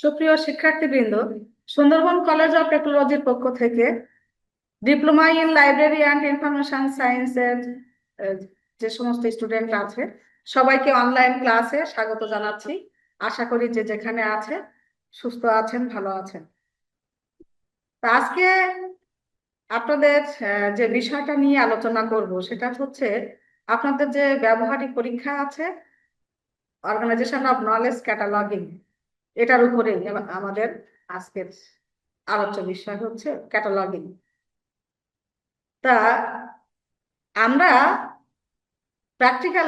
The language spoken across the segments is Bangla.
সুপ্রিয় শিক্ষার্থীবৃন্দ, সুন্দরবন কলেজ অফ টেকনোলজির পক্ষ থেকে diploma in library and information সায়েন্সের যে সমস্ত স্টুডেন্ট আছে সবাইকে অনলাইন ক্লাসে স্বাগত জানাচ্ছি। আশা করি যে যেখানে আছে সুস্থ আছেন, ভালো আছেন। তা আজকে আপনাদের যে বিষয়টা নিয়ে আলোচনা করব সেটা হচ্ছে আপনাদের যে ব্যবহারিক পরীক্ষা আছে, অর্গানাইজেশন অফ নলেজ ক্যাটালগিং, এটার উপরে আমাদের আজকের আলোচ্য বিষয় হচ্ছে ক্যাটালগিং। তা আমরা প্র্যাকটিক্যাল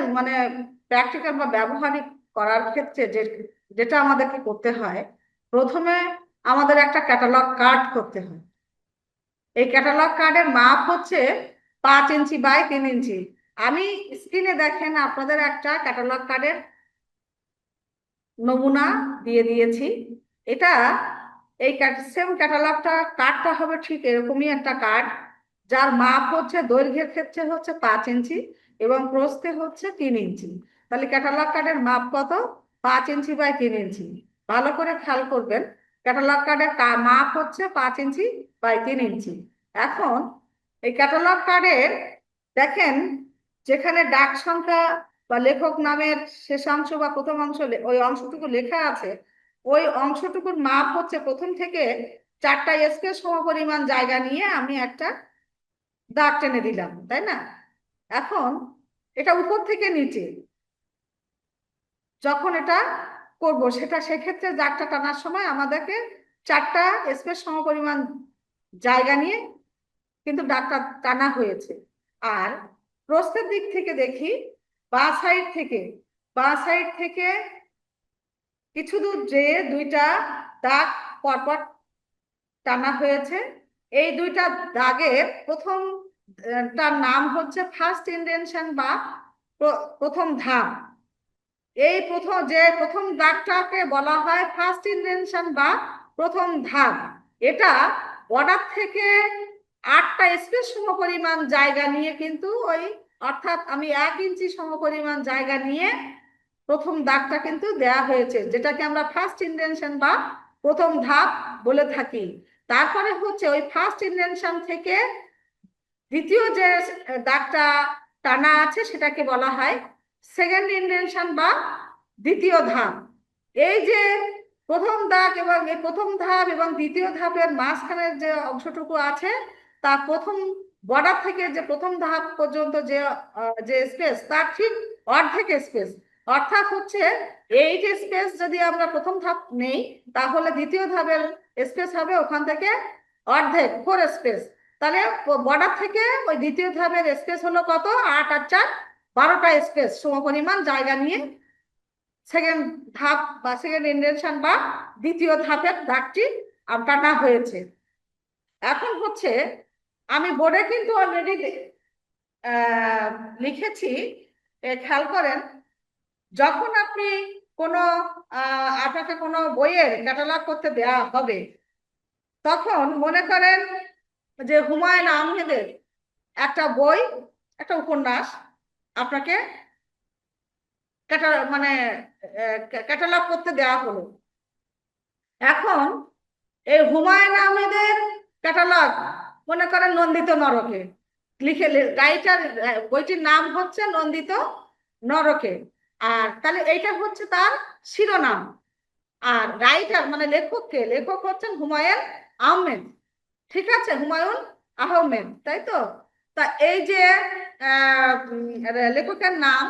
বা ব্যবহারিক করার ক্ষেত্রে যেটা আমাদেরকে করতে হয়, প্রথমে আমাদের একটা ক্যাটালগ কার্ড করতে হয়। এই ক্যাটালগ কার্ডের মাপ হচ্ছে 5 ইঞ্চি বাই 3 ইঞ্চি। আমি স্ক্রিনে দেখেন আপনাদের একটা ক্যাটালগ কার্ডের নমুনা দিয়ে দিয়েছি। এটা এই সেম ক্যাটালগটা কার্ডটা হবে ঠিক এরকমই একটা কার্ড, যার মাপ হচ্ছে দৈর্ঘ্যের ক্ষেত্রে হচ্ছে 5 ইঞ্চি এবং প্রস্থে হচ্ছে 3 ইঞ্চি। তাহলে ক্যাটালগ কার্ডের মাপ কত? 5 ইঞ্চি বাই 3 ইঞ্চি। ভালো করে খেয়াল করবেন, ক্যাটালগ কার্ডের মাপ হচ্ছে 5 ইঞ্চি বাই 3 ইঞ্চি। এখন এই ক্যাটালগ কার্ডের দেখেন, যেখানে ডাক সংখ্যা বা লেখক নামের শেষাংশ বা প্রথম অংশ ওই অংশটুকু লেখা আছে, ওই অংশটুকুর মাপ হচ্ছে প্রথম থেকে 4টা স্পেস সমপরিমাণ জায়গা নিয়ে আমি একটা দাগ টেনে দিলাম, তাই না? এখন এটা উপর থেকে নিচে যখন এটা করব, সেক্ষেত্রে দাগটা টানার সময় আমাদেরকে 4টা স্পেস সমপরিমাণ জায়গা নিয়ে কিন্তু দাগটা টানা হয়েছে। আর প্রস্থের দিক থেকে দেখি, বা সাইড থেকে কিছু দূর যে দুইটা দাগ পরপর টানা হয়েছে। এই দুইটা দাগের প্রথমটার নাম হচ্ছে ফার্স্ট ইন্ডেনশন বা প্রথম ধাপ। এই প্রথম দাগটাকে বলা হয় ফার্স্ট ইন্ডেনশন বা প্রথম ধাপ। এটা বর্ডার থেকে 8টা স্পেস সমপরিমাণ জায়গা নিয়ে কিন্তু অর্থাৎ আমি 1 ইঞ্চি সমপরিমাণ জায়গা নিয়ে প্রথম দাগটা কিন্তু দেয়া হয়েছে, যেটাকে আমরা ফার্স্ট ইন্ডেনশন বা প্রথম ধাপ বলে থাকি। তারপরে হচ্ছে ওই ফার্স্ট ইন্ডেনশন থেকে দ্বিতীয় যে দাগটা টানা আছে সেটাকে বলা হয় সেকেন্ড ইন্ডেনশন বা দ্বিতীয় ধাপ। এই যে প্রথম দাগ এবং এই প্রথম ধাপ এবং দ্বিতীয় ধাপের মাঝখানের যে অংশটুকু আছে, তা প্রথম বর্ডার থেকে যে প্রথম ধাপ পর্যন্ত যে স্পেস, তার ঠিক অর্ধেক স্পেস, অর্থাৎ হচ্ছে 8 স্পেস যদি আমরা প্রথম ধাপ নেই, তাহলে দ্বিতীয় ধাপের স্পেস হবে ওখান থেকে অর্ধেক, 4 স্পেস। তাহলে বর্ডার থেকে ওই দ্বিতীয় ধাপের স্পেস হলো কত? 8 আর 4 12টা স্পেস সমপরিমাণ জায়গা নিয়ে সেকেন্ড ধাপ বা সেকেন্ড ইন্ডেনশন বা দ্বিতীয় ধাপের দাগটি টানা হয়েছে। এখন হচ্ছে আমি বোর্ডে কিন্তু অলরেডি লিখেছি, খেয়াল করেন, যখন আপনি কোনো আপনাকে কোনো বইয়ের ক্যাটালগ করতে দেওয়া হবে, তখন মনে করেন যে হুমায়ুন আহমেদের একটা বই, একটা উপন্যাস আপনাকে মানে ক্যাটালগ করতে দেওয়া হলো। এখন এই হুমায়ুন আহমেদের ক্যাটালগ মনে করেন নন্দিত নরকে লিখে, রাইটার বইটির নাম হচ্ছে নন্দিত নরকে। আর তাহলে এইটা হচ্ছে তার শিরোনাম। আর রাইটার মানে লেখক হচ্ছেন হুমায়ুন আহমেদ। ঠিক আছে, হুমায়ুন আহমেদ, তাই তো? তা এই যে লেখকের নাম,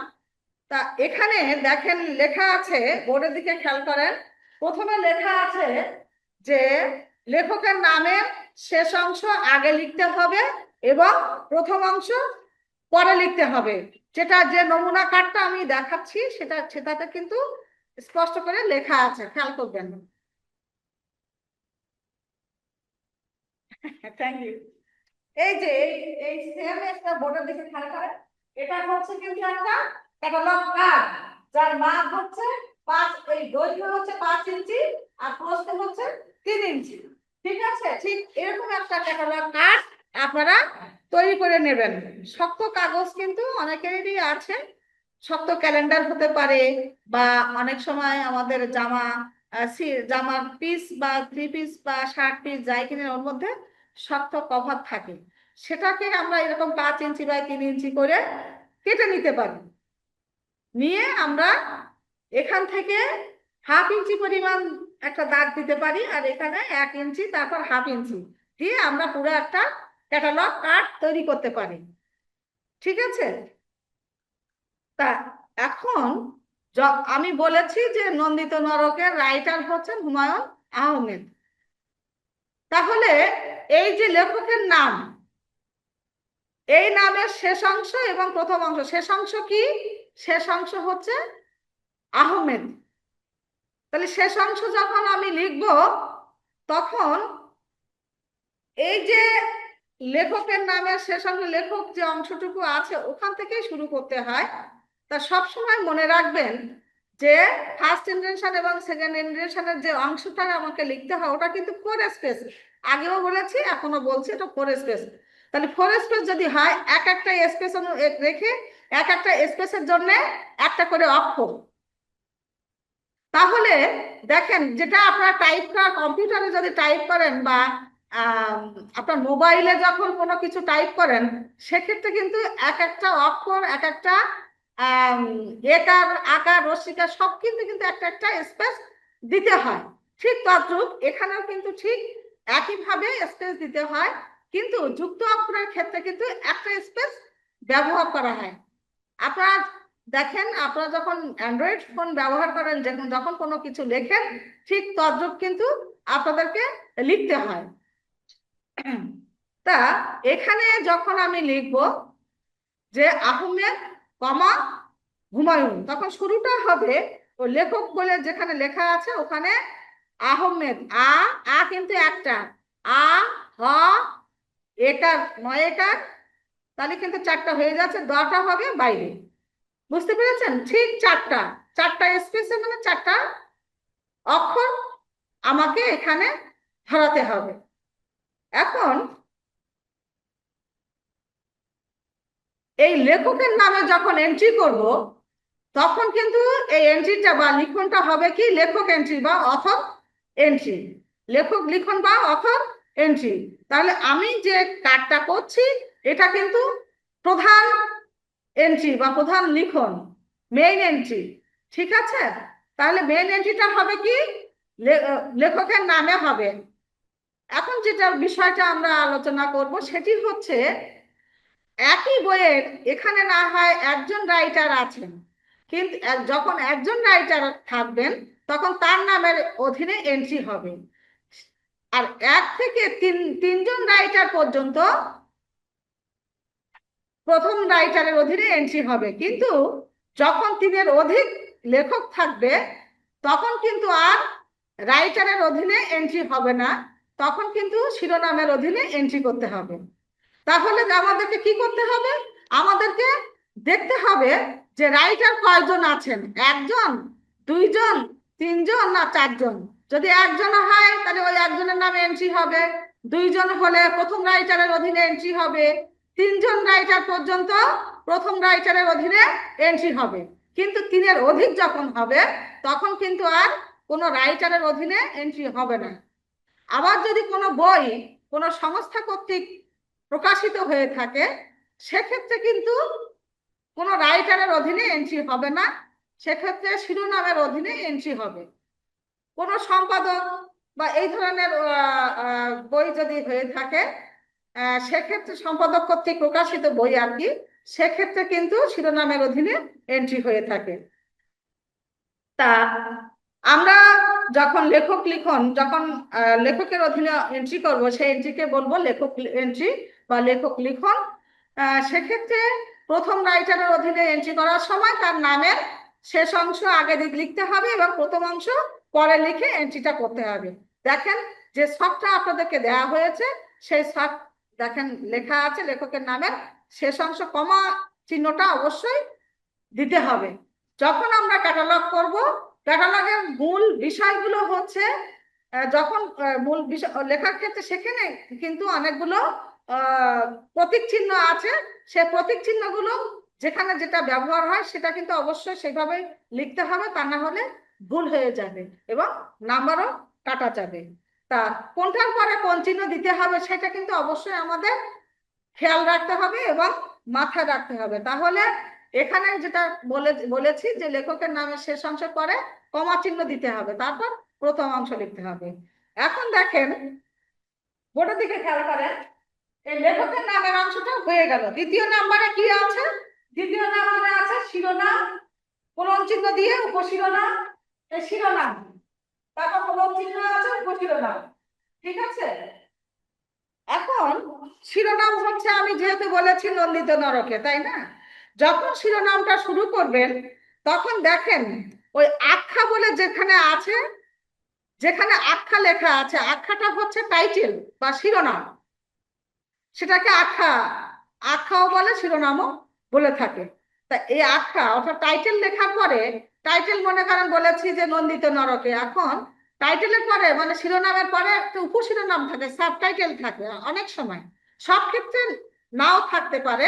তা এখানে দেখেন লেখা আছে, বোর্ডের দিকে খেয়াল করেন, প্রথমে লেখা আছে যে লেখকের নামের শেষ অংশ আগে লিখতে হবে এবং প্রথম অংশ পরে লিখতে হবে। যে নমুনা কার্ডটা আমি দেখাচ্ছি সেটাতে কিন্তু স্পষ্ট করে লেখা আছে, খেয়াল করবেন। Thank you. এই যে এই সেম একটা বোর্ডের দিকে খেয়াল করেন, এটা হচ্ছে কিন্তু একটা ক্যাটালগ কার্ড, যার মাপ হচ্ছে 5, এই দৈর্ঘ্য হচ্ছে 5 ইঞ্চি আর প্রস্থ হচ্ছে 3 ইঞ্চি। ঠিক আছে, ঠিক এরকম একটা ক্যাটালগ কার্ড আপনারা তৈরি করে নেবেন। শক্ত কাগজ কিন্তু অনেকেরই আছে, শক্ত ক্যালেন্ডার হতে পারে, বা অনেক সময় আমাদের জামা জামার পিস বা থ্রি পিস বা শার্ট পিস যাই কিনে ওর মধ্যে শক্ত কভার থাকে, সেটাকে আমরা এরকম 5 ইঞ্চি বাই 3 ইঞ্চি করে কেটে নিতে পারি। নিয়ে আমরা এখান থেকে ½ ইঞ্চি পরিমাণ একটা দাগ দিতে পারি, আর এখানে 1 ইঞ্চি, তারপর ½ ইঞ্চি দিয়ে আমরা পুরো একটা ক্যাটালগ কার্ড তৈরি করতে পারি। ঠিক আছে? তা এখন আমি বলেছি যে নন্দিত নরকের রাইটার হচ্ছেন হুমায়ুন আহমেদ। তাহলে এই যে লেখকের নাম, এই নামের শেষ অংশ এবং প্রথম অংশ, শেষ অংশ কি? শেষ অংশ হচ্ছে আহমেদ। তাহলে শেষ অংশ যখন আমি লিখব, তখন এই যে লেখকের নামের শেষ অংশ, লেখক যে অংশটুকু আছে ওখান থেকেই শুরু করতে হয়। তা সব সময় মনে রাখবেন যে ফার্স্ট ইন্টেনশন এবং সেকেন্ড ইন্টেনশনের যে অংশটা আমাকে লিখতে হয় ওটা কিন্তু 4 স্পেস। আগেও বলেছি, এখনো বলছি, এটা 4 স্পেস। তাহলে 4 স্পেস যদি হয়, এক একটা স্পেস রেখে এক একটা স্পেসের জন্য একটা করে অক্ষর। তাহলে দেখেন, যেটা আপনারা টাইপ করা, কম্পিউটারে যদি টাইপ করেন বা আপনার মোবাইলে যখন কোনো কিছু টাইপ করেন, সেক্ষেত্রে কিন্তু এক একটা অক্ষর, এক একটা একার আকার রসিকা সব কিন্তু কিন্তু একটা একটা স্পেস দিতে হয়। ঠিক তদ্রূপ এখানেও কিন্তু ঠিক একইভাবে স্পেস দিতে হয়, কিন্তু যুক্ত অক্ষরের ক্ষেত্রে কিন্তু একটা স্পেস ব্যবহার করা হয়। আপনারা দেখেন, আপনারা যখন অ্যান্ড্রয়েড ফোন ব্যবহার করেন, যখন কোনো কিছু লেখেন, ঠিক তদ্রূপ কিন্তু আপনাদেরকে লিখতে হয়। তা এখানে যখন আমি লিখব যে আহমেদ কমা হুমায়ুন, তখন শুরুটা হবে ও লেখক বলে যেখানে লেখা আছে ওখানে আহমেদ, আ কিন্তু একটা, আ হ একার 9 একার, তাহলে কিন্তু 4টা হয়ে যাচ্ছে, দটা হবে বাইরে। বুঝতে পেরেছেন? ঠিক 4টা, 4টা স্পেসে মানে 4টা অক্ষর আমাকে এখানে ধরাতে হবে। এখন এই লেখকের নামে যখন এন্ট্রি করব, তখন কিন্তু এই এন্ট্রিটা বা লিখনটা হবে কি? লেখক এন্ট্রি বা অথর এন্ট্রি। লেখক লিখন বা অথর এন্ট্রি। তাহলে আমি যে কার্ডটা করছি এটা কিন্তু প্রধান এন্ট্রি বা প্রধান লিখন, মেইন এন্ট্রি। ঠিক আছে? তাহলে মেইন এন্ট্রিটা হবে কি? লেখকের নামে হবে। এখন যেটা বিষয়টা আমরা আলোচনা করব সেটি হচ্ছে, একই বইয়ের এখানে না হয় একজন রাইটার আছেন, কিন্তু যখন একজন রাইটার থাকবেন তখন তার নামের অধীনে এন্ট্রি হবে। আর 1 থেকে 3জন রাইটার পর্যন্ত প্রথম রাইটারের অধীনে এন্ট্রি হবে। কিন্তু যখন 3-এর অধিক লেখক থাকবে তখন কিন্তু আর রাইটারের অধীনে এন্ট্রি হবে না, তখন কিন্তু শিরোনামের অধীনে এন্ট্রি করতে হবে। তাহলে আমাদেরকে কি করতে হবে? আমাদেরকে দেখতে হবে যে রাইটার কয়জন আছেন, 1জন, 2জন, 3জন না 4জন। যদি 1জন হয় তাহলে ওই 1জনের নামে এন্ট্রি হবে, 2জন হলে প্রথম রাইটারের অধীনে এন্ট্রি হবে, 3জন রাইটার পর্যন্ত প্রথম রাইটারের অধীনে এন্ট্রি হবে। কিন্তু 3-এর অধিক যখন হবে তখন কিন্তু আর কোনো রাইটারের অধীনে এন্ট্রি হবে না। আবার যদি কোনো বই কোনো সংস্থা কর্তৃক প্রকাশিত হয়ে থাকে, সেক্ষেত্রে কিন্তু কোনো রাইটারের অধীনে এন্ট্রি হবে না, সেক্ষেত্রে শিরোনামের অধীনে এন্ট্রি হবে। কোনো সম্পাদক বা এই ধরনের বই যদি হয়ে থাকে, সেক্ষেত্রে সম্পাদক কর্তৃক প্রকাশিত বই আর কি, সেক্ষেত্রে কিন্তু শিরোনামের অধীনে এন্ট্রি হয়ে থাকে। তা আমরা যখন লেখক লিখন, যখন লেখকের অধীনে এন্ট্রি করব, সেই এন্ট্রিকে বলবো লেখক এন্ট্রি বা লেখক লিখন। সেক্ষেত্রে প্রথম রাইটারের অধীনে এন্ট্রি করার সময় তার নামের শেষ অংশ আগে লিখতে হবে এবং প্রথম অংশ পরে লিখে এন্ট্রিটা করতে হবে। দেখেন, যে ছকটা আপনাদেরকে দেওয়া হয়েছে সেই ছক দেখেন লেখা আছে লেখকের নামের শেষ অংশ কমা চিহ্নটা অবশ্যই দিতে হবে। যখন আমরা ক্যাটালগ করব, ক্যাটালগের মূল বিষয়গুলো হচ্ছে, যখন মূল বিষয় লেখার ক্ষেত্রে সেখানে কিন্তু অনেকগুলো প্রতীক চিহ্ন আছে, সে প্রতীক চিহ্নগুলো যেখানে যেটা ব্যবহার হয় সেটা কিন্তু অবশ্যই সেভাবে লিখতে হবে, তা না হলে ভুল হয়ে যাবে এবং নাম্বারও কাটা যাবে। তা কোনটার পরে কোন চিহ্ন দিতে হবে সেটা কিন্তু অবশ্যই আমাদের খেয়াল রাখতে হবে এবং মাথায় রাখতে হবে। তাহলে এখানে যেটা বলেছি যে লেখকের নামের শেষ অংশের পরে কমা চিহ্ন দিতে হবে, তারপর প্রথম অংশ লিখতে হবে। এখন দেখেন বোর্ডের দিকে খেয়াল করেন, এই লেখকের নামের অংশটা হয়ে গেল। দ্বিতীয় নাম্বারে কি আছে? দ্বিতীয় নাম্বারে আছে শিরোনাম, কোলন চিহ্ন দিয়ে উপশিরোনাম, এই শিরোনাম, তারপর কোলন চিহ্ন আছে উপশিরোনাম। ঠিক আছে? এখন শিরোনাম হচ্ছে, আমি যেহেতু বলেছি নন্দিত নরকে, তাই না? যখন শিরোনামটা শুরু করবেন তখন দেখেন ওই আখ্যা বলে যেখানে আছে, যেখানে আখ্যা লেখা আছে, আখ্যাটা হচ্ছে টাইটেল বা শিরোনাম, সেটাকে আখ্যা, আখ্যাও বলে শিরোনামও বলে থাকে। তা এই আখ্যা অর্থাৎ টাইটেল লেখার পরে, টাইটেল মনে করেন বলেছি যে নন্দিত নরকে, এখন টাইটেলের পরে মানে শিরোনামের পরে একটা উপশিরোনাম থাকে, সাব টাইটেল থাকে অনেক সময়, সব ক্ষেত্রে নাও থাকতে পারে,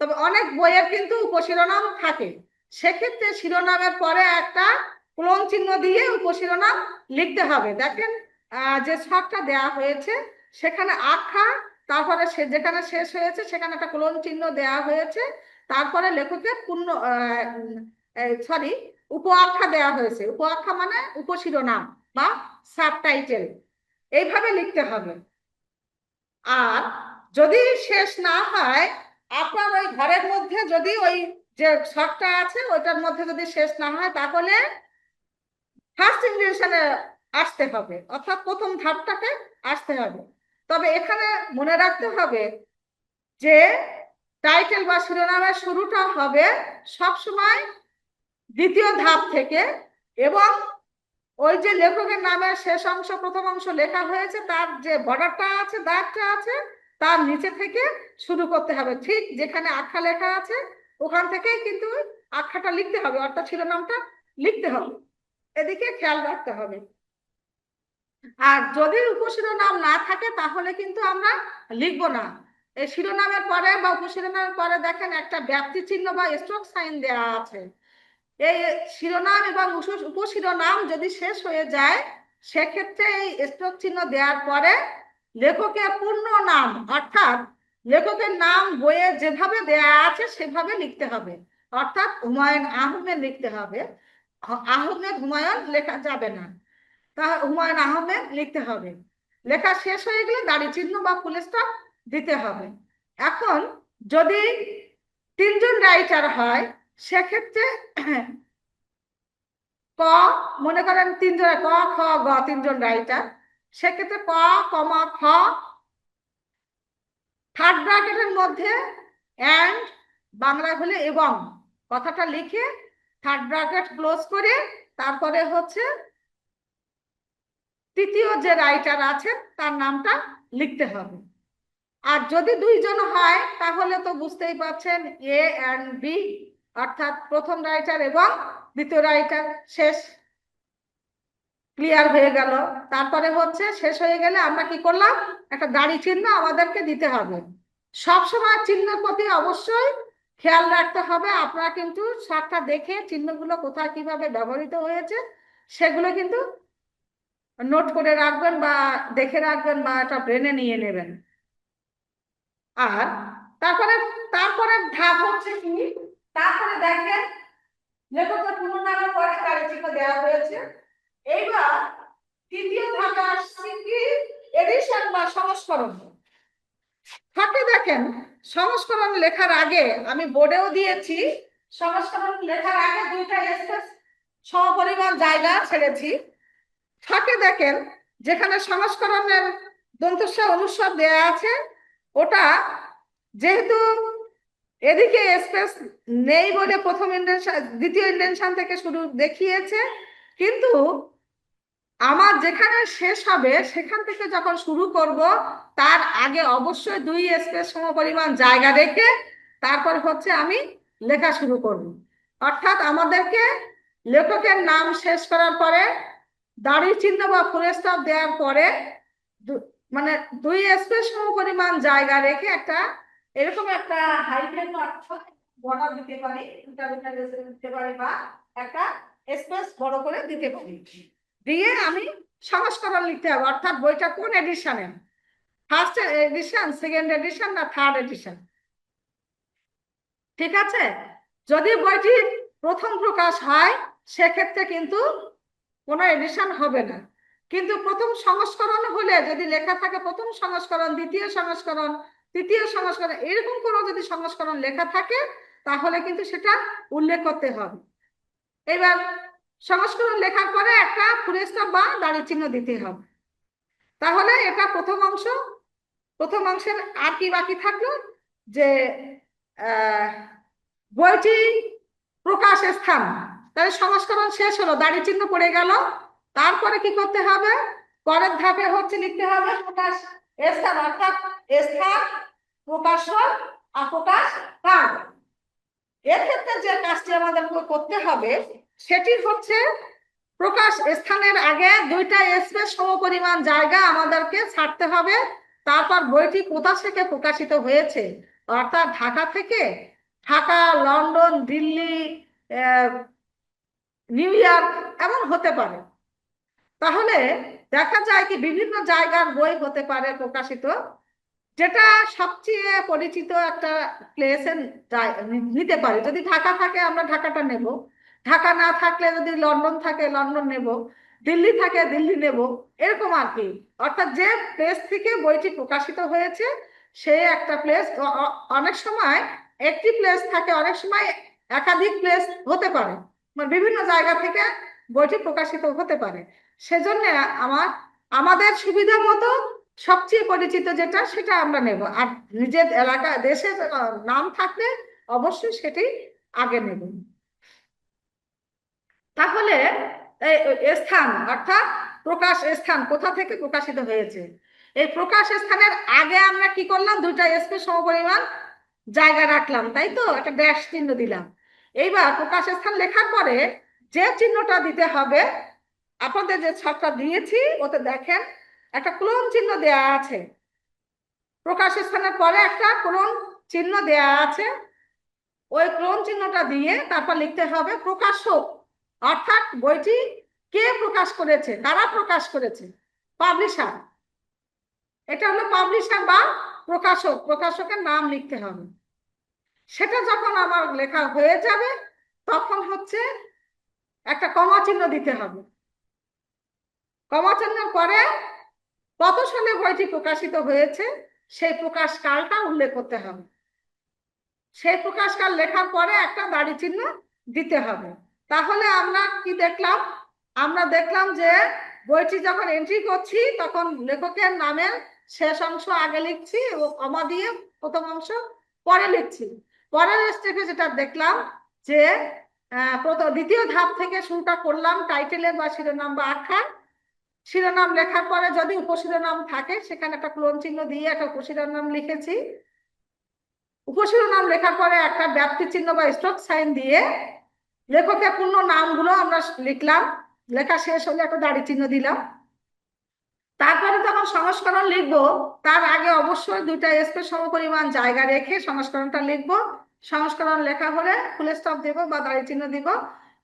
তবে অনেক বইয়ের কিন্তু উপশিরোনাম থাকে। সেক্ষেত্রে শিরোনামের পরে একটা কোলন চিহ্ন দিয়ে উপশিরোনাম লিখতে হবে। দেখেন যে ছকটা দেয়া হয়েছে সেখানে আখ্যা, তারপরে সে যেখানে শেষ হয়েছে সেখানে একটা কোলন চিহ্ন দেওয়া হয়েছে, তারপরে লেখকের পূর্ণ সরি উপ আখ্যা দেওয়া হয়েছে। উপ আখ্যা মানে উপশিরোনাম বা সাবটাইটেল, এইভাবে লিখতে হবে। আর যদি শেষ না হয়, আপনার ওই ঘরের মধ্যে যদি ওই যে ছকটা আছে ওইটার মধ্যে যদি শেষ না হয়, তাহলে ফার্স্ট ইনভিটেশনে আসতে হবে, অর্থাৎ প্রথম ধাপটাকে আসতে হবে। তবে এখানে মনে রাখতে হবে যে টাইটেল বা শিরোনামের শুরুটা হবে সবসময় দ্বিতীয় ধাপ থেকে, এবং ওই যে লেখকের নামের শেষ অংশ প্রথম অংশ লেখা হয়েছে তার যে বর্ডারটা আছে, দাগটা আছে, তার নিচে থেকে শুরু করতে হবে। ঠিক যেখানে আখ্যা লেখা আছে ওখান থেকেই কিন্তু আখ্যাটা লিখতে হবে, অর্থাৎ শিরোনামটা লিখতে হবে। এদিকে খেয়াল রাখতে হবে। আর যদি উপশিরোনাম না থাকে তাহলে কিন্তু আমরা লিখবো না। এই শিরোনামের পরে বা উপশিরোনামের পরে দেখেন একটা ব্যাপ্তি চিহ্ন বা স্ট্রোক সাইন দেওয়া আছে। এই শিরোনাম এবং উপশিরোনাম যদি শেষ হয়ে যায় সেক্ষেত্রে এই স্ট্রোক চিহ্ন দেওয়ার পরে লেখকের পূর্ণ নাম, অর্থাৎ লেখকের নাম বইয়ে যেভাবে দেয়া আছে সেভাবে লিখতে হবে, অর্থাৎ হুমায়ুন আহমেদ লিখতে হবে। আহমেদ হুমায়ুন লেখা যাবে না, তা হুমায়ুন আহমেদ লিখতে হবে। লেখা শেষ হয়ে গেলে দাড়ি চিহ্ন বা ফুল স্টপ দিতে হবে। এখন যদি তিনজন রাইটার হয় সেক্ষেত্রে ক, মনে করেন তিনজন, ক খ গ তিনজন রাইটার, সেক্ষেত্রে ক কমা খ, থার্ড ব্র্যাকেটের মধ্যে অ্যান্ড, বাংলায় হলে এবং, কথাটা লিখে থার্ড ব্র্যাকেট ক্লোজ করে তারপরে হচ্ছে তৃতীয় যে রাইটার আছেন তার নামটা লিখতে হবে। আর যদি দুইজন হয় তাহলে তো বুঝতেই পারছেন এ অ্যান্ড বি, অর্থাৎ প্রথম রাইটার এবং দ্বিতীয় রাইটার, শেষ, ক্লিয়ার হয়ে গেল। তারপরে হচ্ছে শেষ হয়ে গেলে আমরা কি করলাম, একটা দাড়ি চিহ্ন আমাদেরকে দিতে হবে। সবসময় চিহ্নের প্রতি অবশ্যই খেয়াল রাখতে হবে। আপনারা কিন্তু শার্টটা দেখে চিহ্নগুলো কোথায় কিভাবে ব্যবহৃত হয়েছে সেগুলো কিন্তু নোট করে রাখবেন বা দেখে রাখবেন বা এটা ব্রেনে নিয়ে নেবেন। আর তারপরে তারপরে ধাপ হচ্ছে কি, তারপরে দেখেন লেখকের পুরো নামের পরে দাড়ি চিহ্ন দেওয়া হয়েছে। এইবার তৃতীয় ধাপে আসছে কি, এডিশন বা সংস্করণ। থাকে দেখেন সংস্করণ লেখার আগে, আমি বোর্ডেও দিয়েছি, সংস্করণ লেখার আগে দুইটা স্পেস সমপরিমাণ জায়গা ছেড়েছি। থাকে দেখেন যেখানে সংস্করণের দন্তস্ব অনুস্বার দেয়া আছে, ওটা যেহেতু এদিকে স্পেস নেই বলে প্রথম ইন্টেনশন দ্বিতীয় ইন্টেনশন থেকে শুরু দেখিয়েছে, কিন্তু আমার যেখানে শেষ হবে সেখান থেকে যখন শুরু করব তার আগে অবশ্যই দুই স্পেস সমপরিমাণ জায়গা রেখে তারপর হচ্ছে আমি লেখা শুরু করব। অর্থাৎ আমাদেরকে লেখকের নাম শেষ করার পরে দাড়ি চিহ্ন বা ফুল স্টপ দেওয়ার পরে মানে দুই স্পেস সমপরিমাণ জায়গা রেখে একটা এরকম একটা হাইফেন বর্ডার দিতে পারি, দিতে পারি বা একটা স্পেস বড় করে দিতে পারি, দিয়ে আমি সংস্করণ লিখতে হবে, অর্থাৎ বইটা কোন এডিশনের, ফার্স্ট এডিশন, সেকেন্ড এডিশন না থার্ড এডিশন। ঠিক আছে, যদি বইটি প্রথম প্রকাশ হয় সেক্ষেত্রে কিন্তু কোনো এডিশন হবে না, কিন্তু প্রথম সংস্করণ হলে যদি লেখা থাকে প্রথম সংস্করণ, দ্বিতীয় সংস্করণ, তৃতীয় সংস্করণ, এরকম কোনো যদি সংস্করণ লেখা থাকে তাহলে কিন্তু সেটা উল্লেখ করতে হবে। এবার সংস্করণ লেখার পরে একটা ফুল স্টপ বা দাড়ি চিহ্ন দিতে হবে। তাহলে এটা প্রথম অংশ। প্রথম অংশের আর কি বাকি থাকলো, যে বইটি প্রকাশ স্থান, তাহলে সংস্করণ শেষ হলো, দাড়ি চিহ্ন পড়ে গেল। তারপরে কি করতে হবে, পরের ধাপে হচ্ছে লিখতে হবে প্রকাশ স্থান, অর্থাৎ স্থান, প্রকাশক আর প্রকাশ কাল। এক্ষেত্রে যে কাজটি আমাদের করতে হবে সেটি হচ্ছে প্রকাশ স্থানের আগে দুইটা স্পেস সমপরিমাণ জায়গা আমাদেরকে ছাড়তে হবে। তারপর বইটি কোথা থেকে প্রকাশিত হয়েছে, অর্থাৎ ঢাকা থেকে, Dhaka, London, Delhi, new York এমন হতে পারে। তাহলে দেখা যায় কি বিভিন্ন জায়গার বই হতে পারে প্রকাশিত, যেটা সবচেয়ে পরিচিত একটা প্লেসে নিতে পারি। যদি ঢাকা থাকে আমরা ঢাকাটা নেব, ঢাকা না থাকলে যদি লন্ডন থাকে লন্ডন নেব, দিল্লি থাকে দিল্লি নেব, এরকম আর কি। অর্থাৎ যে প্লেস থেকে বইটি প্রকাশিত হয়েছে সে একটা প্লেস, অনেক সময় একটি প্লেস থাকে, অনেক সময় একাধিক প্লেস হতে পারে, মানে বিভিন্ন জায়গা থেকে বইটি প্রকাশিত হতে পারে। সেজন্য আমাদের সুবিধা মতো সবচেয়ে পরিচিত যেটা সেটা আমরা নেব, আর নিজের এলাকা দেশের নাম থাকলে অবশ্যই সেটি আগে নেব। তাহলে স্থান অর্থাৎ প্রকাশ স্থান, কোথা থেকে প্রকাশিত হয়েছে, এই প্রকাশ স্থানের আগে আমরা কি করলাম, দুইটা স্পেস সমপরিমাণ জায়গা রাখলাম, তাই তো, একটা ড্যাশ চিহ্ন দিলাম। এইবার প্রকাশ স্থান লেখার পরে যে চিহ্নটা দিতে হবে, আপনাদের যে ছকটা দিয়েছি ওতে দেখেন একটা ক্লোন চিহ্ন দেয়া আছে, প্রকাশ স্থানের পরে একটা ক্লোন চিহ্ন দেয়া আছে। ওই ক্লোন চিহ্নটা দিয়ে তারপর লিখতে হবে প্রকাশক, অর্থাৎ বইটি কে প্রকাশ করেছে, কারা প্রকাশ করেছে, পাবলিশার। এটা হলো পাবলিশার বা প্রকাশক, প্রকাশকের নাম লিখতে হবে। সেটা যখন আমার লেখা হয়ে যাবে তখন হচ্ছে একটা কমা চিহ্ন দিতে হবে। কমা চিহ্নের পরে কত সালে বইটি প্রকাশিত হয়েছে সেই প্রকাশ কালটা উল্লেখ করতে হবে। সেই প্রকাশকাল লেখার পরে একটা দাড়ি চিহ্ন দিতে হবে। তাহলে আমরা কি দেখলাম, আমরা দেখলাম যে বইটি যখন এন্ট্রি করছি তখন লেখকের নামের শেষ অংশ আগে লিখছি এবং কমা দিয়ে প্রথম অংশ পরে লিখছি। পরের স্টেপে যেটা দেখলাম যে দ্বিতীয় ধাপ থেকে শুরুটা করলাম টাইটেলের বা শিরোনাম বা আখ্যান। শিরোনাম লেখার পরে যদি উপশিরোনাম থাকে সেখানে একটা ক্লোন চিহ্ন দিয়ে একটা উপশিরোনাম লিখেছি। উপশিরোনাম লেখার পরে একটা ব্যাপ্তি চিহ্ন বা স্টপ সাইন দিয়ে লেখকের পূর্ণ নামগুলো আমরা লিখলাম। লেখা শেষ হলে একটা দাড়ি চিহ্ন দিলাম। তারপরে যখন সংস্করণ লিখবো তার আগে অবশ্যই দুইটা স্পেস সমপরিমাণ জায়গা রেখে সংস্করণটা লিখবো। সংস্করণ লেখা হলে ফুল স্টপ দেবো বা দাড়ি চিহ্ন দিব।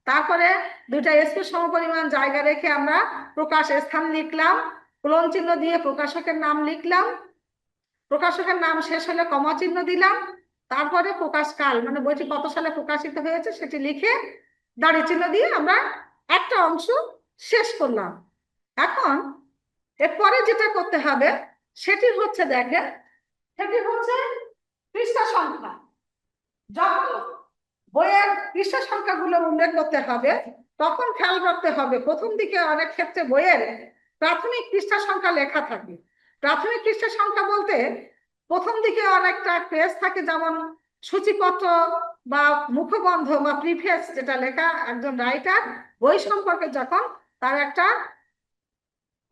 তারপরে দুইটা স্পেস সমপরিমাণ জায়গা রেখে আমরা প্রকাশ স্থান লিখলাম, ক্লোন চিহ্ন দিয়ে প্রকাশকের নাম লিখলাম। প্রকাশকের নাম শেষ হলে কমা চিহ্ন দিলাম। তারপরে প্রকাশকাল মানে বইটি কত সালে প্রকাশিত হয়েছে সেটি লিখে দাড়ি চিহ্ন দিয়ে আমরা একটা অংশ শেষ করলাম। এখন এরপরে যেটা করতে হবে সেটি হচ্ছে দেখেন, সেটি হচ্ছে পৃষ্ঠা সংখ্যা। যখন বইয়ের পৃষ্ঠা সংখ্যাগুলো উল্লেখ করতে হবে তখন খেয়াল রাখতে হবে প্রথম দিকে অনেক ক্ষেত্রে বইয়ের প্রাথমিক পৃষ্ঠা সংখ্যা লেখা থাকে। প্রাথমিক পৃষ্ঠা সংখ্যা বলতে প্রথম দিকে অনেকটা পেজ থাকে, যেমন সূচিপত্র বা মুখবন্ধ বা প্রিফেস যেটা লেখা একজন রাইটার বই সম্পর্কে যখন তার একটা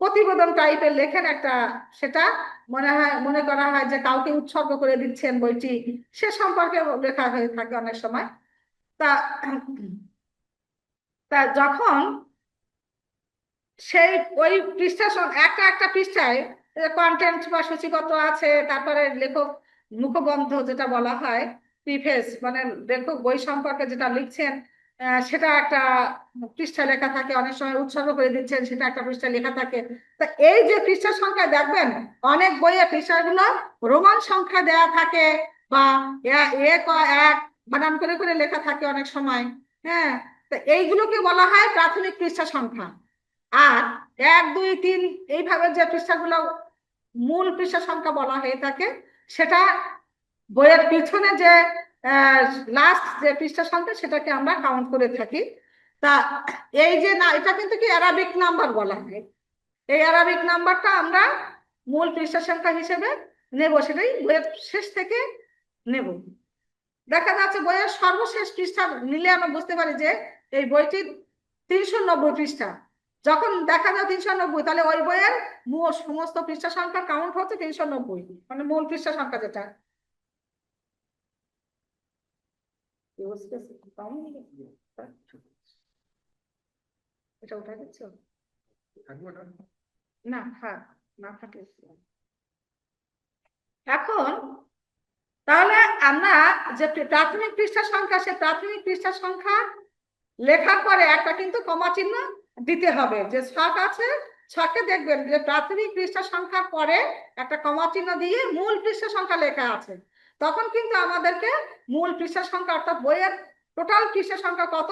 প্রতিবেদন টাইপের লেখেন একটা, সেটা মনে করা হয় যে কাউকে উৎসর্গ করে দিচ্ছেন বইটি, সে সম্পর্কে লেখা হয়ে থাকে অনেক সময়। তা তা যখন সেই ওই পৃষ্ঠা একটা একটা পৃষ্ঠায় কন্টেন্ট বা সূচিপত্র আছে, তারপরে লেখক মুখবন্ধ যেটা বলা হয় প্রিফেস, মানে লেখক বই সম্পর্কে যেটা লিখছেন সেটা একটা পৃষ্ঠা লেখা থাকে, অনেক সময় উৎসর্গ করে দিচ্ছেন, সেটা একটা পৃষ্ঠা লেখা থাকে। তা এই যে পৃষ্ঠা সংখ্যা দেখবেন অনেক বইয়ে পৃষ্ঠাগুলো রোমান সংখ্যা দেয়া থাকে, বা এক এক বানান করে করে লেখা থাকে অনেক সময়। হ্যাঁ, তো এইগুলোকে বলা হয় প্রাথমিক পৃষ্ঠা সংখ্যা। আর 1 2 3 এইভাবে যে পৃষ্ঠাগুলো মূল পৃষ্ঠা সংখ্যা বলা হয়ে থাকে, সেটা বইয়ের পিছনে যে লাস্ট যে পৃষ্ঠা সংখ্যা সেটাকে আমরা কাউন্ট করে থাকি। তা এই যে না, এটা কিন্তু কি অ্যারাবিক নাম্বার বলা হয়। এই অ্যারাবিক নাম্বারটা আমরা মূল পৃষ্ঠা সংখ্যা হিসেবে নেব, সেটাই বইয়ের শেষ থেকে নেব। দেখা যাচ্ছে বইয়ের সর্বশেষ পৃষ্ঠা নিলে আমরা বুঝতে পারি যে এই বইটি 390 পৃষ্ঠা। যখন দেখা যায় 390, তাহলে ওই বইয়ের মূল সমস্ত পৃষ্ঠা সংখ্যা কাউন্ট হচ্ছে 390, মানে মূল পৃষ্ঠা সংখ্যা যেটা। এটা উঠা দিচ্ছ না? হ্যাঁ, না থাকলে এখন তাহলে আমরা যে প্রাথমিক পৃষ্ঠা সংখ্যা, সে প্রাথমিক পৃষ্ঠা সংখ্যা লেখার পরে একটা কিন্তু কমা চিহ্ন দিতে হবে। যে ছক আছে, ছকে দেখবেন যে প্রাথমিক পৃষ্ঠা সংখ্যার পরে একটা কমা চিহ্ন দিয়ে মূল পৃষ্ঠা সংখ্যা লেখা আছে। তখন কিন্তু আমাদেরকে মূল পৃষ্ঠা সংখ্যা অর্থাৎ বইয়ের টোটাল পৃষ্ঠা সংখ্যা কত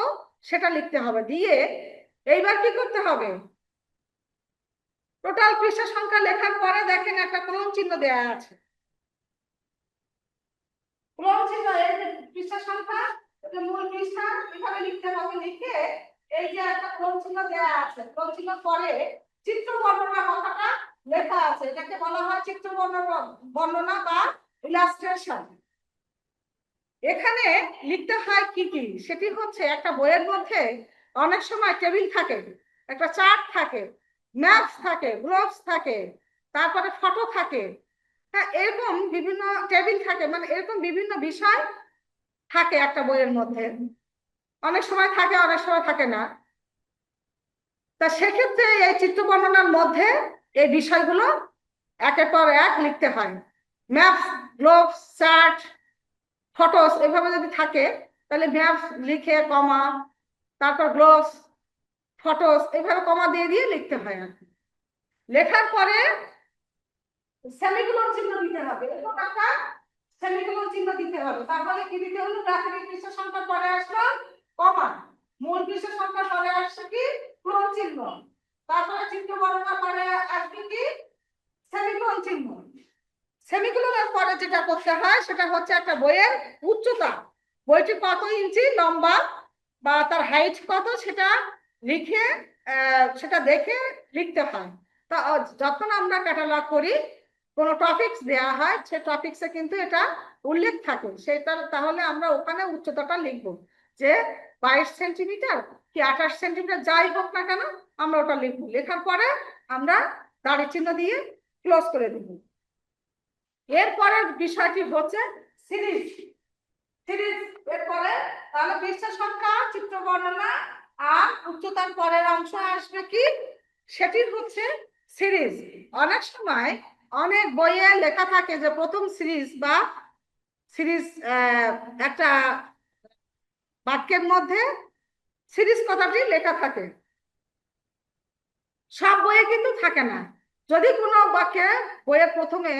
সেটা লিখতে হবে। দিয়ে এইবার কি করতে হবে, টোটাল পৃষ্ঠা সংখ্যা লেখার পরে দেখেন একটা কোলন চিহ্ন দেওয়া আছে। কোলন চিহ্ন, এই যে পৃষ্ঠা সংখ্যা, এটা মূল পৃষ্ঠা, এভাবে লিখতে হবে। লিখে এই যে একটা কোলন চিহ্ন দেওয়া আছে, কোলন চিহ্ন পরে চিত্র বর্ণনা কথাটা লেখা আছে। এটাকে বলা হয় চিত্র বর্ণনা বা ইলাস্ট্রেশন। এখানে লিখতে হয় কি কি, সেটি হচ্ছে একটা বইয়ের মধ্যে অনেক সময় টেবিল থাকে, একটা চার্ট থাকে, ম্যাপস থাকে, গ্রাফস থাকে, তারপরে ফটো থাকে। হ্যাঁ, এরকম বিভিন্ন টেবিল থাকে, মানে এরকম বিভিন্ন বিষয় থাকে একটা বইয়ের মধ্যে। অনেক সময় থাকে, অনেক সময় থাকে না। তা সেক্ষেত্রে এই চিত্র বর্ণনার মধ্যে এই বিষয়গুলো একের পর এক লিখতে হয়। ম্যাপস, গ্লোবস, চার্ট, ফটোস এভাবে যদি থাকে, তাহলে ম্যাপস লিখে কমা, তারপর গ্লোবস, ফটোস এভাবে কমা দিয়ে দিয়ে লিখতে হয়। আর লেখার পরে সেমিকোলন চিহ্ন দিতে হবে, এরকম একটা সেমিকোলন চিহ্ন দিতে হবে। তারপরে কি দিতে হলো, প্রাথমিক পৃষ্ঠা সংখ্যা পরে আসলো কমা, মূল পৃষ্ঠা সংখ্যা পরে আসছে কি কোলন চিহ্ন, তারপরে চিত্র বর্ণনা পরে আসবে কি সেমিকোলন চিহ্ন। সেমিকোলনের পরে যেটা করতে হয় সেটা হচ্ছে একটা বইয়ের উচ্চতা, বইটি কত ইঞ্চি লম্বা বা তার হাইট কত সেটা লিখে সেটা দেখে লিখতে হয়। তা যখন আমরা ক্যাটালগ করি, কোনো টপিকস দেয়া হয়, সে টপিকসে কিন্তু এটা উল্লেখ থাকে সেটা, তাহলে আমরা ওখানে উচ্চতাটা লিখব যে 22 সেন্টিমিটার কি 28 সেন্টিমিটার, যাই হোক না কেন আমরা ওটা লিখবো। লেখার পরে আমরা দাড়ি চিহ্ন দিয়ে ক্লোজ করে দেবো। এরপরের বিষয়টি হচ্ছে সিরিজ। সিরিজ এরপরে তাহলে পৃষ্ঠা সংখ্যা, চিত্র বর্ণনা আর উচ্চতার পরের অংশ আসবে কি, সেটি হচ্ছে সিরিজ। অনেক সময় অনেক বইয়ে লেখা থাকে যে প্রথম সিরিজ বা সিরিজ, একটা বাক্যের মধ্যে সিরিজ কথাটি লেখা থাকে। সব বইয়ে কিন্তু থাকে না। যদি কোনো বাক্যে বইয়ের প্রথমে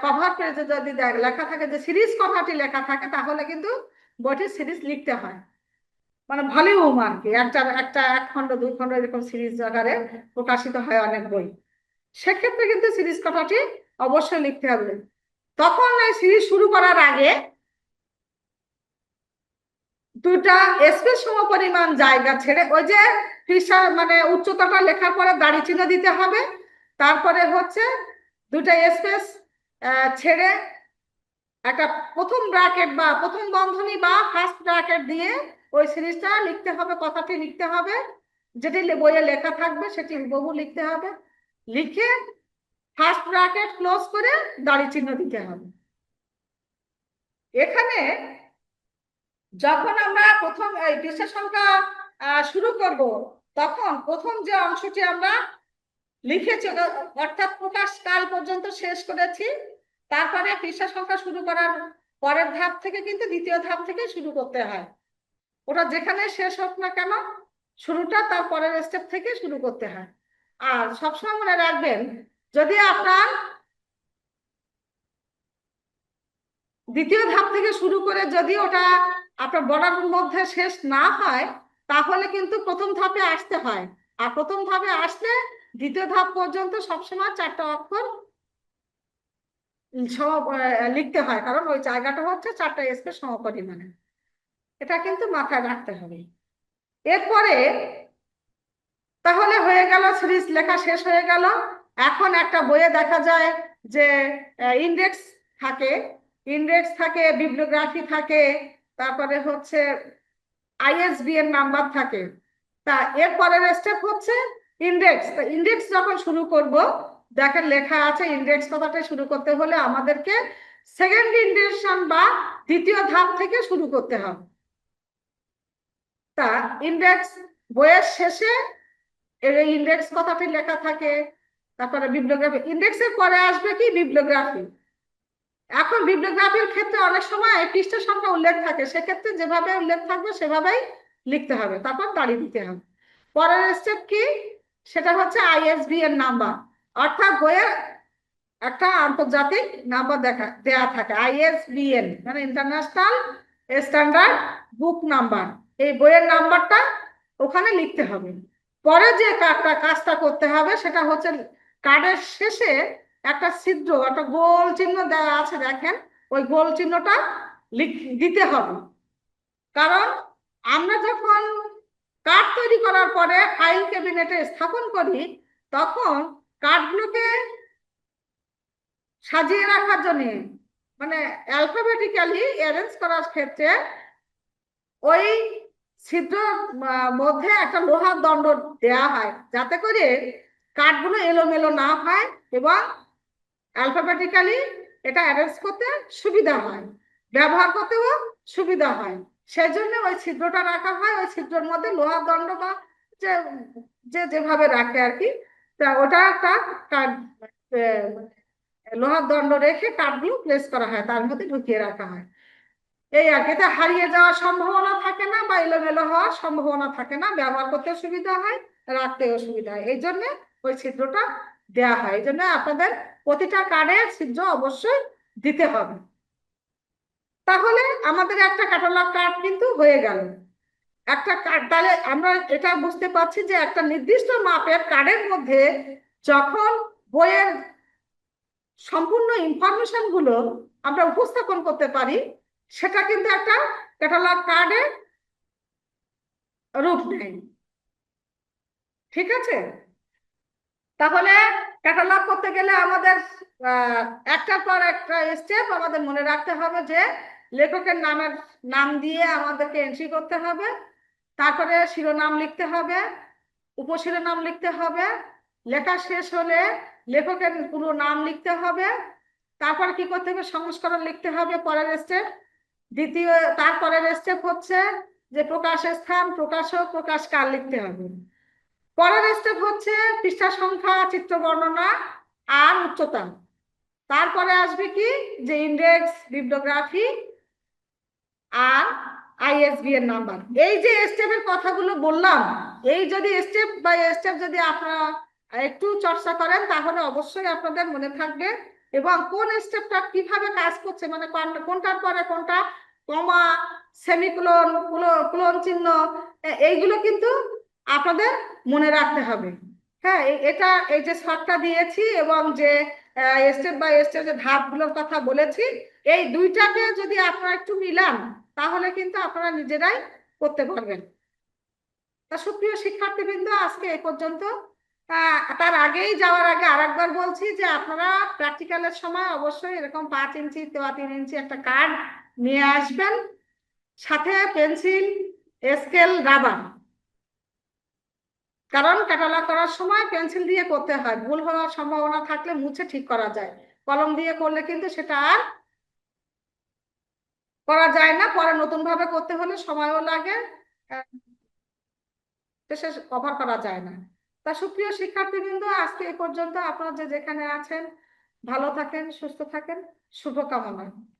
কভার পেজে যদি লেখা থাকে যে সিরিজ কথাটি লেখা থাকে, তাহলে কিন্তু বইটির সিরিজ লিখতে হয়। মানে ভলিউম আর কি, একটা একটা 1 খণ্ড 2 খণ্ড এরকম সিরিজ আকারে প্রকাশিত হয় অনেক বই। সেক্ষেত্রে কিন্তু সিরিজ কথাটি অবশ্যই লিখতে হবে। তখন এই সিরিজ শুরু করার আগে দুটা স্পেস সমপরিমাণ জায়গা ছেড়ে, ওই যে পৃষ্ঠা মানে উচ্চতাটা লেখার পরে দাড়ি চিহ্ন দিতে হবে, তারপরে হচ্ছে দুটা স্পেস ছেড়ে একটা প্রথম ব্র্যাকেট বা প্রথম বন্ধনী বা ফার্স্ট ব্র্যাকেট দিয়ে ওই সিরিজটা লিখতে হবে, কথাটি লিখতে হবে, যেটি বইয়ে লেখা থাকবে সেটি হুবহু লিখতে হবে। লিখে ফার্স্ট ব্র্যাকেট ক্লোজ করে দাড়ি চিহ্ন দিতে হবে। এখানে যখন আমরা প্রথম এই পৃষ্ঠা সংখ্যা শুরু করব, তখন প্রথম যে অংশটি আমরা লিখেছি অর্থাৎ প্রকাশ কাল পর্যন্ত শেষ করেছি, তারপরে পৃষ্ঠা সংখ্যা শুরু করার পরের ধাপ থেকে কিন্তু দ্বিতীয় ধাপ থেকে শুরু করতে হয়। ওটা যেখানে শেষ হোক না কেন শুরুটা তার পরের স্টেপ থেকে শুরু করতে হয়। আর সবসময় মনে রাখবেন, যদি আপনার দ্বিতীয় ধাপ থেকে শুরু করে যদি ওটা আপনার বর্ডারের মধ্যে শেষ না হয়, তাহলে কিন্তু প্রথম ধাপে আসতে হয়। আর প্রথম ধাপে আসলে দ্বিতীয় ধাপ পর্যন্ত সবসময় 4টা অক্ষর লিখতে হয়, কারণ ওই জায়গাটা হচ্ছে 4টা স্পেস সমপরিমাণে। এটা কিন্তু মাথায় রাখতে হবে। এরপরে তাহলে হয়ে গেল, সিরিজ লেখা শেষ হয়ে গেল। এখন একটা বইয়ে দেখা যায় যে ইন্ডেক্স থাকে, বিবলিওগ্রাফি থাকে, তারপরে হচ্ছে আইএসবিএন নাম্বার থাকে। তা এর পরের স্টেপ হচ্ছে ইন্ডেক্স। ইন্ডেক্স যখন শুরু করব, দেখেন লেখা আছে ইন্ডেক্স কথাটা শুরু করতে হলে আমাদেরকে সেকেন্ড ইন্ডেক্সন বা দ্বিতীয় ধাপ থেকে শুরু করতে হবে। তা ইন্ডেক্স বইয়ের শেষে এর ইন্ডেক্স কথাটি লেখা থাকে। তারপরে বিবলিওগ্রাফি, ইন্ডেক্সের পরে আসবে কি বিবলিওগ্রাফি। এখন বিবলিওগ্রাফির ক্ষেত্রে অনেক সময় পৃষ্ঠা সংখ্যা উল্লেখ থাকে, সেক্ষেত্রে যেভাবে উল্লেখ থাকবে সেভাবেই লিখতে হবে, তারপর দাঁড়িয়ে দিতে হবে। পরের স্টেপ কি, সেটা হচ্ছে আইএসবিএন নাম্বার, অর্থাৎ বইয়ের একটা আন্তর্জাতিক নাম্বার দেয়া থাকে। আইএসবিএন মানে ইন্টারন্যাশনাল স্ট্যান্ডার্ড বুক নাম্বার। এই বইয়ের নাম্বারটা ওখানে লিখতে হবে। পরে যে কাজটা করতে হবে সেটা হচ্ছে কার্ডের শেষে একটা ছিদ্র, একটা গোল চিহ্ন দেওয়া আছে, দেখেন ওই গোল চিহ্নটা দিতে হবে। কারণ আমরা যখন কার্ড তৈরি করার পরে ফাইল ক্যাবিনেটে স্থাপন করি, তখন কার্ডগুলোকে সাজিয়ে রাখার জন্য, মানে অ্যালফাবেটিক্যালি অ্যারেঞ্জ করার ক্ষেত্রে ওই ছিদ্র মধ্যে একটা লোহার দণ্ড দেয়া হয়, যাতে করে কার্ডগুলো এলোমেলো না হয় এবং অ্যালফাবেটিক্যালি এটা অ্যারেঞ্জ করতে সুবিধা হয়, ব্যবহার করতেও সুবিধা হয়। সেই জন্য ওই ছিদ্রটা রাখা হয়। ওই ছিদ্রের মধ্যে লোহার দণ্ড বা যে যেভাবে রাখে আর কি, তা ওটা একটা লোহার দণ্ড রেখে কাঠগুলো প্লেস করা হয়, তার মধ্যে ঢুকিয়ে রাখা হয়। এই আর কি, এতে হারিয়ে যাওয়ার সম্ভাবনা থাকে না বা এলোমেলো হওয়ার সম্ভাবনা থাকে না, ব্যবহার করতে সুবিধা হয়, রাখতেও সুবিধা হয়। এই জন্য ওই ছিদ্রটা দেওয়া হয়। এই জন্য আপনাদের প্রতিটা কার্ডে ছিদ্র অবশ্যই দিতে হবে। তাহলে আমাদের একটা ক্যাটালগ কার্ড কিন্তু হয়ে গেল। একটা কার্ড, তাহলে আমরা এটা বুঝতে পারছি যে একটা নির্দিষ্ট মাপের কার্ডের মধ্যে যখন বইয়ের সম্পূর্ণ ইনফরমেশন গুলো আমরা উপস্থাপন করতে পারি, সেটা কিন্তু একটা ক্যাটালগ কার্ডের রূপ নেয়। ঠিক আছে? তাহলে ক্যাটালগ করতে গেলে আমাদের একটার পর একটা স্টেপ আমাদের মনে রাখতে হবে, যে লেখকের নাম দিয়ে আমাদেরকে এন্ট্রি করতে হবে, তারপরে শিরোনাম লিখতে হবে, উপশিরোনাম লিখতে হবে, লেখা শেষ হলে লেখকের পুরো নাম লিখতে হবে, তারপর কি করতে হবে, সংস্করণ লিখতে হবে। পরের স্টেপ তারপরের স্টেপ হচ্ছে যে প্রকাশ স্থান, প্রকাশক, প্রকাশকাল লিখতে হবে। পরের স্টেপ হচ্ছে পৃষ্ঠা সংখ্যা, চিত্র বর্ণনা আর উচ্চতা। তারপরে আসবে কি, যে ইন্ডেক্স, বিবলিওগ্রাফি আর আইএসবিএন নাম্বার। এই যে স্টেপের কথাগুলো বললাম, এই যদি স্টেপ বাই স্টেপ যদি আপনারা একটু চর্চা করেন, তাহলে অবশ্যই আপনাদের মনে থাকবে। এবং কোন স্টেপটা কিভাবে কাজ করছে, মানে কোনটার পরে কোনটা, কমা, সেমিকোলন, কোলন চিহ্ন, এইগুলো কিন্তু আপনাদের মনে রাখতে হবে। হ্যাঁ, এটা এই যে শর্টটা দিয়েছি এবং যে স্টেপ বাই স্টেপ যে ধাপগুলোর কথা বলেছি, এই দুইটাকে যদি আপনারা একটু মিলান, তাহলে কিন্তু আপনারা নিজেরাই করতে পারবেন। তা সুপ্রিয় শিক্ষার্থীবৃন্দ, আজকে এই পর্যন্ত। তার আগেই যাওয়ার আগে আরেকবার বলছি যে আপনারা প্র্যাকটিক্যালের সময় অবশ্যই এরকম 5 ইঞ্চি বা 3 ইঞ্চি একটা কার্ড নিয়ে আসবেন, সাথে পেন্সিল, স্কেল, রাবার। কারণ ক্যাটালগ করার সময় পেন্সিল দিয়ে করতে হয়, ভুল হওয়ার সম্ভাবনা থাকলে মুছে ঠিক করা যায়। কলম দিয়ে করলে কিন্তু সেটা আর করা যায় না, পরে নতুন ভাবে করতে হলে সময়ও লাগে, শেষে কভার করা যায় না। তা সুপ্রিয় শিক্ষার্থীবৃন্দ, আজকে এই পর্যন্ত। আপনারা যে যেখানে আছেন ভালো থাকেন, সুস্থ থাকেন, শুভকামনা।